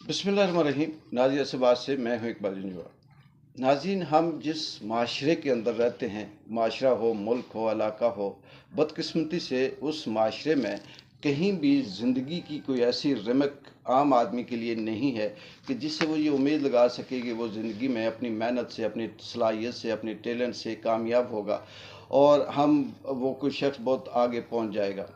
बिस्मिल्लाहिर्रहमानिर्रहीम। नाज़िर अरशद से मैं हूँ इकबाल जंजुआ। नाज़रीन, हम जिस माशरे के अंदर रहते हैं, माशरा हो, मुल्क हो, इलाका हो, बदकिस्मती से उस माशरे में कहीं भी ज़िंदगी की कोई ऐसी रमक आम आदमी के लिए नहीं है कि जिससे वो ये उम्मीद लगा सके कि वो ज़िंदगी में अपनी मेहनत से, अपनी सलाहियत से, अपने टैलेंट से कामयाब होगा और वो कोई शख्स बहुत आगे पहुंच जाएगा।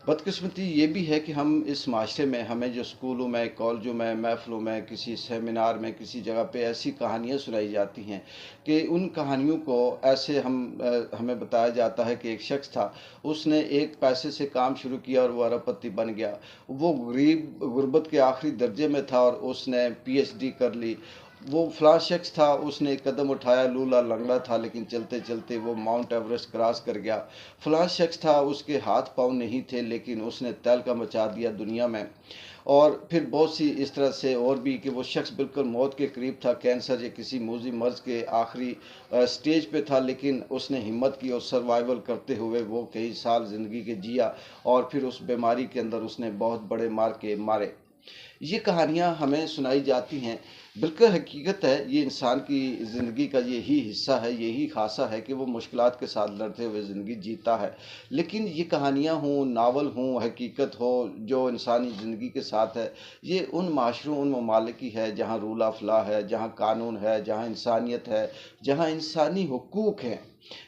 बदकिस्मती ये भी है कि हम इस माशरे में हमें जो स्कूलों में, कॉलेजों में, महफ़िलों में, किसी सेमिनार में, किसी जगह पे ऐसी कहानियाँ सुनाई जाती हैं कि उन कहानियों को ऐसे हमें बताया जाता है कि एक शख्स था, उसने एक पैसे से काम शुरू किया और वो अरबपति बन गया। वो गरीब गुर्बत के आखिरी दर्जे में था और उसने पीएचडी कर ली। वो फलां शख्स था, उसने एक कदम उठाया, लूला लंगड़ा था लेकिन चलते चलते वो माउंट एवरेस्ट क्रॉस कर गया। फलां शख्स था, उसके हाथ पाँव नहीं थे लेकिन उसने तहलका मचा दिया दुनिया में। और फिर बहुत सी इस तरह से और भी कि वो शख्स बिल्कुल मौत के करीब था, कैंसर या किसी मूजी मर्ज़ के आखिरी स्टेज पे था, लेकिन उसने हिम्मत की और सर्वाइवल करते हुए वो कई साल ज़िंदगी के जिया और फिर उस बीमारी के अंदर उसने बहुत बड़े मार के मारे। ये कहानियाँ हमें सुनाई जाती हैं। बिल्कुल हकीकत है, ये इंसान की ज़िंदगी का यही हिस्सा है, यही ख़ासा है कि वो मुश्किलात के साथ लड़ते हुए ज़िंदगी जीता है। लेकिन ये कहानियाँ हों, नावल हों, हकीकत हो जो इंसानी ज़िंदगी के साथ है, ये उन माशरों, उन ममालिक की है जहाँ रूल ऑफ लॉ है, जहाँ कानून है, जहाँ इंसानियत है, जहाँ इंसानी हुकूक हैं,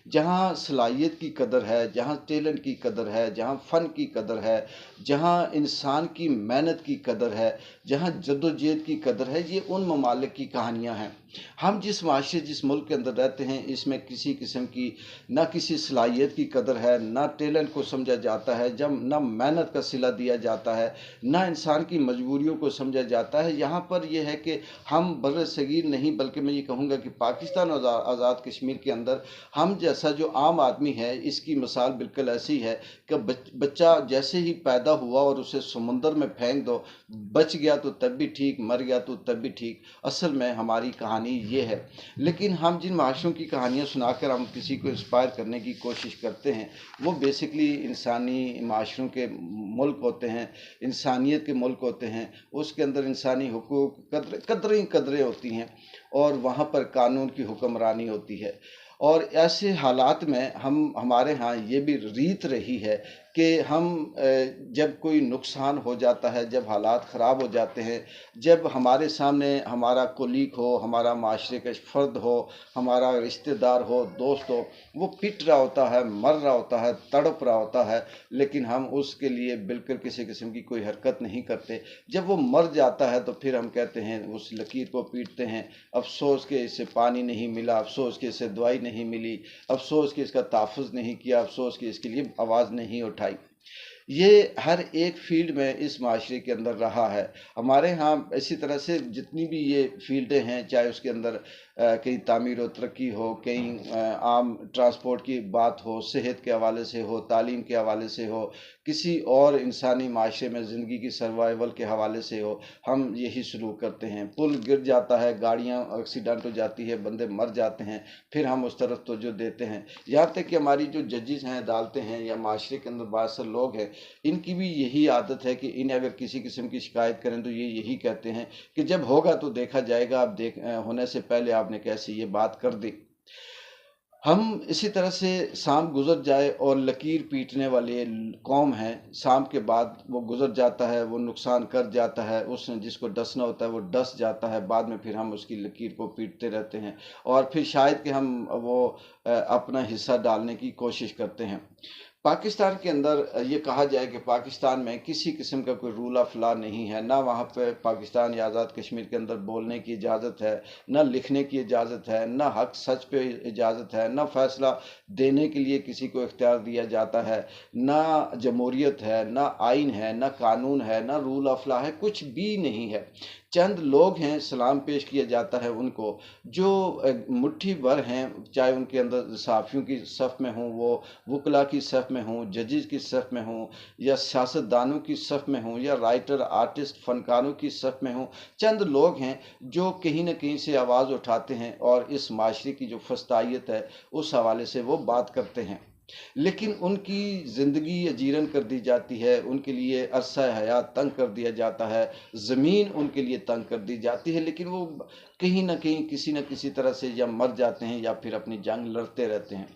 जहाँ सलाहियत की कदर है, जहाँ टैलेंट की कदर है, जहाँ फ़न की कदर है, जहाँ इंसान की मेहनत की कदर है, जहाँ जद्दोजहद की कदर है, ये उन ममालिक की कहानियाँ हैं। हम जिस माशरे, जिस मुल्क के अंदर रहते हैं, इसमें किसी किस्म की ना किसी सलाहियत की कदर है, ना टैलेंट को समझा जाता है, जब ना मेहनत का सिला दिया जाता है, ना इंसान की मजबूरियों को समझा जाता है। यहाँ पर यह है कि हम बर्र सगीर नहीं, बल्कि मैं ये कहूँगा कि पाकिस्तान और आज़ाद कश्मीर के अंदर हम जैसा जो आम आदमी है, इसकी मिसाल बिल्कुल ऐसी है कि बच्चा जैसे ही पैदा हुआ और उसे समुंदर में फेंक दो, बच गया तो तब भी ठीक, मर गया तो तब भी ठीक। असल में हमारी कहानी ये है। लेकिन हम जिन माशरों की कहानियाँ सुनाकर हम किसी को इंस्पायर करने की कोशिश करते हैं, वो बेसिकली इंसानी माशरों के मुल्क होते हैं, इंसानियत के मुल्क होते हैं। उसके अंदर इंसानी हुकूक, कदरें होती हैं और वहाँ पर कानून की हुक्मरानी होती है। और ऐसे हालात में हमारे यहाँ ये भी रीत रही है कि जब कोई नुकसान हो जाता है, जब हालात ख़राब हो जाते हैं, जब हमारे सामने हमारा कोलीग हो, हमारा माशरे का फ़र्द हो, हमारा रिश्तेदार हो, दोस्त हो, वो पिट रहा होता है, मर रहा होता है, तड़प रहा होता है, लेकिन हम उसके लिए बिल्कुल किसी किस्म की कोई हरकत नहीं करते। जब वो मर जाता है तो फिर हम कहते हैं, उस लकीर को पीटते हैं, अफ़सोस कि इसे पानी नहीं मिला, अफ़सोस कि इसे दवाई नहीं मिली, अफ़सोस कि इसका तहफ़्फ़ुज़ नहीं किया, अफ़सोस कि इसके लिए आवाज़ नहीं उठाई। ये हर एक फील्ड में इस माशरे के अंदर रहा है। हमारे यहाँ इसी तरह से जितनी भी ये फील्डें हैं, चाहे उसके अंदर कहीं तामीर और तरक्की हो, कहीं आम ट्रांसपोर्ट की बात हो, सेहत के हवाले से हो, तालीम के हवाले से हो, किसी और इंसानी माशरे में ज़िंदगी की सर्वाइवल के हवाले से हो, हम यही सलूक करते हैं। पुल गिर जाता है, गाड़ियाँ एक्सीडेंट हो जाती है, बंदे मर जाते हैं, फिर हम उस तरफ तवज्जो देते हैं। यहाँ तक कि हमारी जो जजेस हैं, अदालतें हैं या माशरे के अंदर बासर लोग हैं, इनकी भी यही आदत है कि इन्हें अगर किसी किस्म की शिकायत करें तो ये यही कहते हैं कि जब होगा तो देखा जाएगा, अब होने से पहले आपने कैसे ये बात कर दी। हम इसी तरह से शाम गुजर जाए और लकीर पीटने वाले कौम हैं, शाम के बाद वो गुजर जाता है, वो नुकसान कर जाता है, उसने जिसको डसना होता है वो डस जाता है, बाद में फिर हम उसकी लकीर को पीटते रहते हैं और फिर शायद कि हम वो अपना हिस्सा डालने की कोशिश करते हैं। पाकिस्तान के अंदर ये कहा जाए कि पाकिस्तान में किसी किस्म का कोई रूल ऑफ लॉ नहीं है, ना वहाँ पे पाकिस्तान या आज़ाद कश्मीर के अंदर बोलने की इजाज़त है, ना लिखने की इजाज़त है, ना हक सच पे इजाज़त है, ना फैसला देने के लिए किसी को इख्तियार दिया जाता है, ना जमहूरियत है, ना आइन है, ना कानून है, ना रूल ऑफ लॉ है, कुछ भी नहीं है। चंद लोग हैं, सलाम पेश किया जाता है उनको, जो मुट्ठी भर हैं, चाहे उनके अंदर सहाफ़ियों की सफ़ में हों, वो वकला की सफ़ में हों, जजेस की सफ़ में हों, या सियासतदानों की सफ़ में हों, या राइटर, आर्टिस्ट, फ़नकारों की सफ़ में हों। चंद लोग हैं जो कहीं न कहीं से आवाज़ उठाते हैं और इस माशरे की जो फस्तायत है, उस हवाले से वो बात करते हैं। लेकिन उनकी ज़िंदगी अजीरन कर दी जाती है, उनके लिए अरसा हयात तंग कर दिया जाता है, ज़मीन उनके लिए तंग कर दी जाती है, लेकिन वो कहीं न कहीं किसी न किसी तरह से या मर जाते हैं या फिर अपनी जंग लड़ते रहते हैं।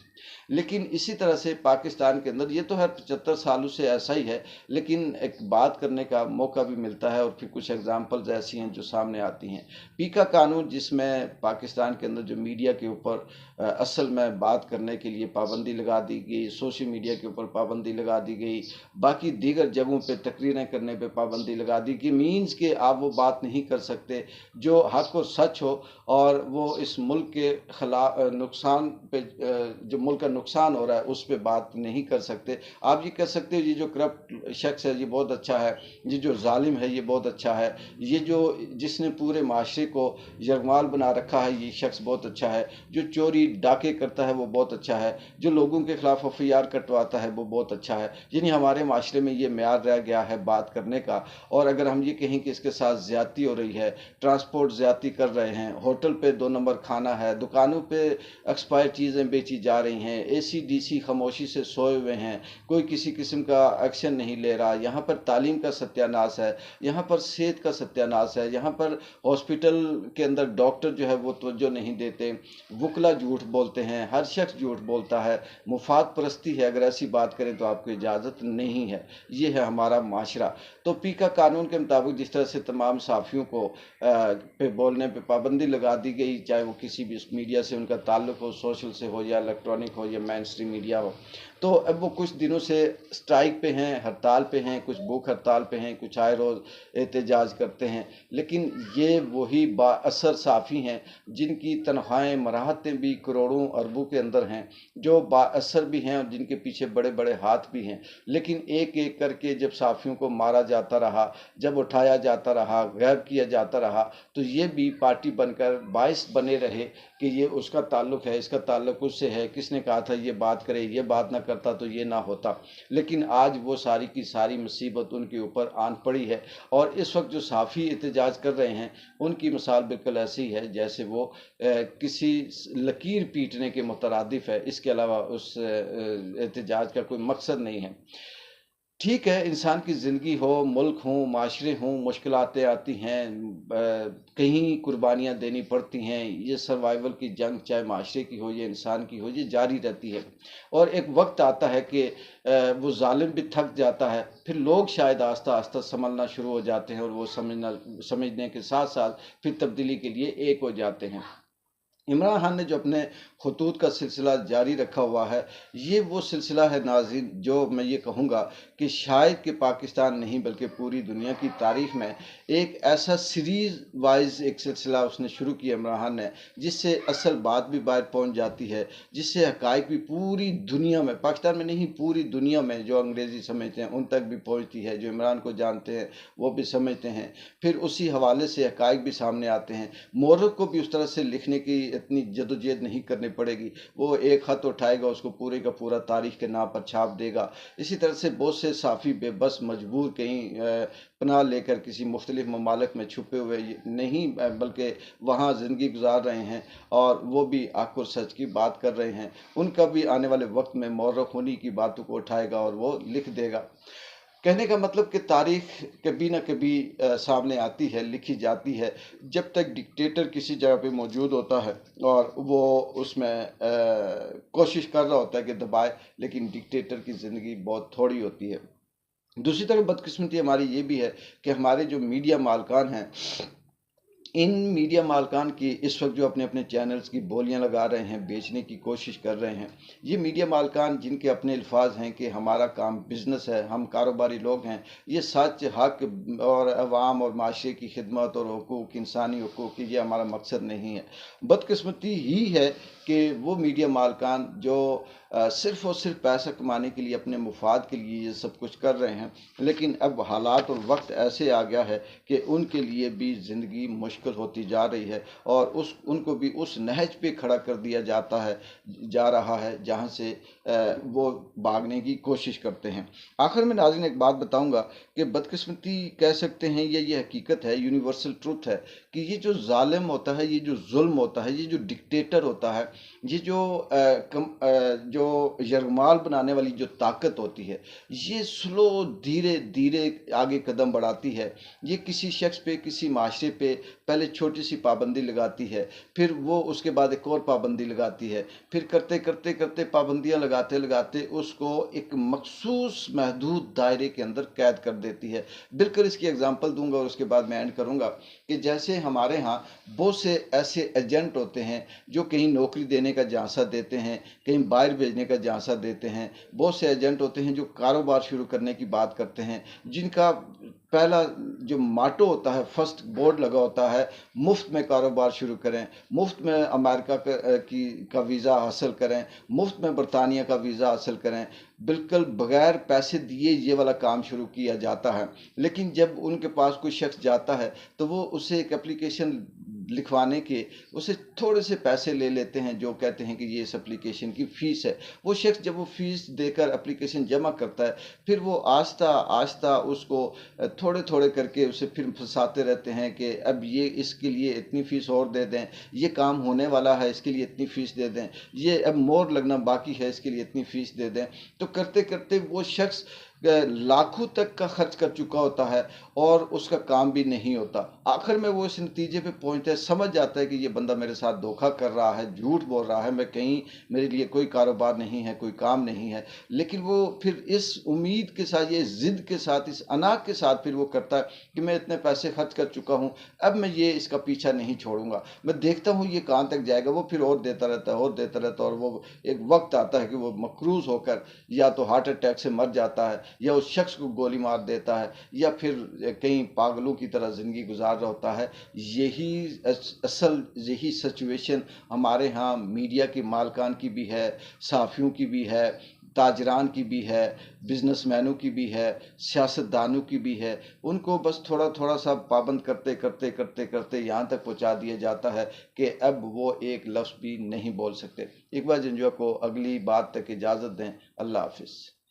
लेकिन इसी तरह से पाकिस्तान के अंदर ये तो हर 75 सालों से ऐसा ही है, लेकिन एक बात करने का मौका भी मिलता है और फिर कुछ एग्ज़ाम्पल्स ऐसी हैं जो सामने आती हैं। पीका कानून, जिसमें पाकिस्तान के अंदर जो मीडिया के ऊपर असल में बात करने के लिए पाबंदी लगा दी गई, सोशल मीडिया के ऊपर पाबंदी लगा दी गई, बाकी दीगर जगहों पे तकरीरें करने पे पाबंदी लगा दी कि मीन्स के आप वो बात नहीं कर सकते जो हक और सच हो, और वो इस मुल्क के खिलाफ नुकसान पे जो मुल्क का नुकसान हो रहा है उस पर बात नहीं कर सकते। आप ये कह सकते हो ये जो करप्ट शख्स है ये बहुत अच्छा है, ये जो जालिम है ये बहुत अच्छा है, ये जो जिसने पूरे माशरे को यरगमाल बना रखा है ये शख्स बहुत अच्छा है, जो चोरी डाके करता है वो बहुत अच्छा है, जो लोगों के खिलाफ एफआईआर कटवाता है वो बहुत अच्छा है। यानी हमारे माशरे में ये म्यार रह गया है बात करने का। और अगर हम ये कहें कि इसके साथ ज़्यादती हो रही है, ट्रांसपोर्ट ज़्यादती कर रहे हैं, होटल पे 2 नंबर खाना है, दुकानों पे एक्सपायर चीज़ें बेची जा रही हैं, एसी डीसी खामोशी से सोए हुए हैं, कोई किसी किस्म का एक्शन नहीं ले रहा, यहाँ पर तालीम का सत्यानाश है, यहाँ पर सेहत का सत्यानाश है, यहाँ पर हॉस्पिटल के अंदर डॉक्टर जो है वो तवज्जो नहीं देते, वकला झूठ बोलते हैं, हर शख्स झूठ बोलता है, मुफाद परस्ती है, अगर ऐसी बात करें तो आपको इजाज़त नहीं है। ये है हमारा माशरा। तो पीका कानून के मुताबिक जिस तरह से तमाम सहाफ़ियों को पे बोलने पे पाबंदी लगा दी गई, चाहे वो किसी भी मीडिया से उनका ताल्लुक हो, सोशल से हो या इलेक्ट्रॉनिक हो या मेन स्ट्रीम मीडिया हो, तो अब वो कुछ दिनों से स्ट्राइक पे हैं, हड़ताल पे हैं, कुछ भूख हड़ताल पे हैं, कुछ आए रोज़ एहतजाज करते हैं। लेकिन ये वही बाअसर साफ़ी हैं जिनकी तनख्वाहें मराहतें भी करोड़ों अरबों के अंदर हैं, जो बाअसर भी हैं और जिनके पीछे बड़े बड़े हाथ भी हैं। लेकिन एक एक करके जब साफ़ियों को मारा जाता रहा, जब उठाया जाता रहा, गायब किया जाता रहा, तो ये भी पार्टी बनकर बाइस बने रहे कि ये उसका ताल्लुक है, इसका ताल्लुक उससे है, किसने कहा था ये बात करे, ये बात ना करता तो ये ना होता। लेकिन आज वो सारी की सारी मुसीबत उनके ऊपर आन पड़ी है। और इस वक्त जो साफ़ी एहतजाज कर रहे हैं उनकी मिसाल बिल्कुल ऐसी है जैसे वो किसी लकीर पीटने के मुतरादिफ है, इसके अलावा उस एहतजाज का कोई मकसद नहीं है। ठीक है, इंसान की ज़िंदगी हो, मुल्क हों, माशरे हों, मुश्किलातें आती हैं, कहीं कुर्बानियाँ देनी पड़ती हैं। ये सर्वाइवल की जंग चाहे माशरे की हो या इंसान की हो, ये जारी रहती है। और एक वक्त आता है कि वो जालिम भी थक जाता है, फिर लोग शायद आस्ता आस्ता संभलना शुरू हो जाते हैं और वो समझने के साथ साथ फिर तब्दीली के लिए एक हो जाते हैं। इमरान खान ने जो अपने खतूत का सिलसिला जारी रखा हुआ है, ये वो सिलसिला है नाज़रीन, जो मैं ये कहूँगा कि शायद कि पाकिस्तान नहीं बल्कि पूरी दुनिया की तारीख़ में एक ऐसा सीरीज़ वाइज एक सिलसिला उसने शुरू किया इमरान खान ने, जिससे असल बात भी बाहर पहुँच जाती है, जिससे हक़ाइक़ भी पूरी दुनिया में, पाकिस्तान में नहीं पूरी दुनिया में जो अंग्रेज़ी समझते हैं उन तक भी पहुँचती है, जो इमरान को जानते हैं वो भी समझते हैं। फिर उसी हवाले से हक़ाइक़ भी सामने आते हैं। मोरख को भी उस तरह से लिखने की इतनी जदोजहद नहीं करनी पड़ेगी, वो एक ख़त उठाएगा उसको पूरे का पूरा तारीख़ के नाम पर छाप देगा। इसी तरह से बहुत से साफ़ी बेबस मजबूर कहीं पनाह लेकर किसी मुख्तलिफ ममालिक में छुपे हुए नहीं बल्कि वहाँ ज़िंदगी गुजार रहे हैं और वो भी हक़ और सच की बात कर रहे हैं। उनका भी आने वाले वक्त में मौरख होने की बातों को उठाएगा और वो लिख देगा। कहने का मतलब कि तारीख कभी ना कभी सामने आती है, लिखी जाती है। जब तक डिक्टेटर किसी जगह पे मौजूद होता है और वो उसमें कोशिश कर रहा होता है कि दबाए, लेकिन डिक्टेटर की ज़िंदगी बहुत थोड़ी होती है। दूसरी तरफ बदकिस्मती हमारी ये भी है कि हमारे जो मीडिया मालकान हैं, इन मीडिया मालकान की इस वक्त जो अपने अपने चैनल्स की बोलियां लगा रहे हैं, बेचने की कोशिश कर रहे हैं, ये मीडिया मालकान जिनके अपने अल्फाज हैं कि हमारा काम बिज़नेस है, हम कारोबारी लोग हैं, ये सच, हक और अवाम और माशरे की खिदमत और हुकूक, इंसानी हुकूक की, ये हमारा मकसद नहीं है। बदकिस्मती ही है कि वो मीडिया मालकान जो सिर्फ़ और सिर्फ पैसा कमाने के लिए, अपने मुफाद के लिए ये सब कुछ कर रहे हैं, लेकिन अब हालात और वक्त ऐसे आ गया है कि उनके लिए भी ज़िंदगी मुश्किल होती जा रही है और उनको भी उस नहज पे खड़ा कर दिया जा रहा है जहाँ से वो भागने की कोशिश करते हैं। आखिर में नाज़रीन एक बात बताऊँगा कि बदकिस्मती कह सकते हैं, ये हकीकत है, यूनिवर्सल ट्रुथ है कि ये जो जालिम होता है, ये जो जुल्म होता है, ये जो डिक्टेटर होता है, ये जो यरगमाल बनाने वाली जो ताकत होती है, ये स्लो धीरे धीरे आगे कदम बढ़ाती है। ये किसी शख्स पे, किसी माशरे पे पहले छोटी सी पाबंदी लगाती है, फिर वो उसके बाद एक और पाबंदी लगाती है, फिर करते करते करते पाबंदियां लगाते लगाते उसको एक मखसूस महदूद दायरे के अंदर कैद कर देती है। बिल्कुल इसकी एग्जांपल दूंगा और उसके बाद मैं एंड करूंगा कि जैसे हमारे यहाँ बहुत से ऐसे एजेंट होते हैं जो कहीं नौकरी देने का झांसा देते हैं, कहीं बाहर भेजने का झांसा देते हैं। बहुत से एजेंट होते हैं जो कारोबार शुरू करने की बात करते हैं, जिनका पहला जो माटो होता है, फर्स्ट बोर्ड लगा होता है, मुफ्त में कारोबार शुरू करें, मुफ्त में अमेरिका का वीज़ा हासिल करें, मुफ्त में बरतानिया का वीज़ा हासिल करें, बिल्कुल बगैर पैसे दिए ये वाला काम शुरू किया जाता है। लेकिन जब उनके पास कोई शख्स जाता है तो वो उसे एक एप्लीकेशन लिखवाने के उसे थोड़े से पैसे ले लेते हैं, जो कहते हैं कि ये इस एप्लीकेशन की फ़ीस है। वो शख्स जब वो फ़ीस देकर एप्लीकेशन जमा करता है, फिर वो आहिस्ता आहिस्ता उसको थोड़े थोड़े करके उसे फिर फंसाते रहते हैं कि अब ये इसके लिए इतनी फ़ीस और दे दें, ये काम होने वाला है इसके लिए इतनी फ़ीस दे दें, ये अब मोर लगना बाकी है इसके लिए इतनी फ़ीस दे दें। तो करते करते वो शख्स लाखों तक का खर्च कर चुका होता है और उसका काम भी नहीं होता। आखिर में वो इस नतीजे पे पहुंचता है, समझ जाता है कि ये बंदा मेरे साथ धोखा कर रहा है, झूठ बोल रहा है, मैं कहीं, मेरे लिए कोई कारोबार नहीं है, कोई काम नहीं है। लेकिन वो फिर इस उम्मीद के साथ, ये ज़िद के साथ, इस अना के साथ फिर वो करता है कि मैं इतने पैसे खर्च कर चुका हूँ, अब मैं ये इसका पीछा नहीं छोड़ूंगा, मैं देखता हूँ ये कहाँ तक जाएगा। वो फिर और देता रहता है, और देता रहता है, और वो एक वक्त आता है कि वो मकरूज होकर या तो हार्ट अटैक से मर जाता है, या उस शख्स को गोली मार देता है, या फिर कहीं पागलों की तरह ज़िंदगी गुजार रहा होता है। यही सिचुएशन हमारे यहाँ मीडिया के मालकान की भी है, सहाफ़ियों की भी है, ताजरान की भी है, बिजनेसमैनों की भी है, सियासतदानों की भी है। उनको बस थोड़ा थोड़ा सा पाबंद करते करते करते करते यहाँ तक पहुँचा दिया जाता है कि अब वो एक लफ्ज़ भी नहीं बोल सकते। इकबाल जंजुआ को अगली बात तक इजाज़त दें। अल्लाह हाफिज़।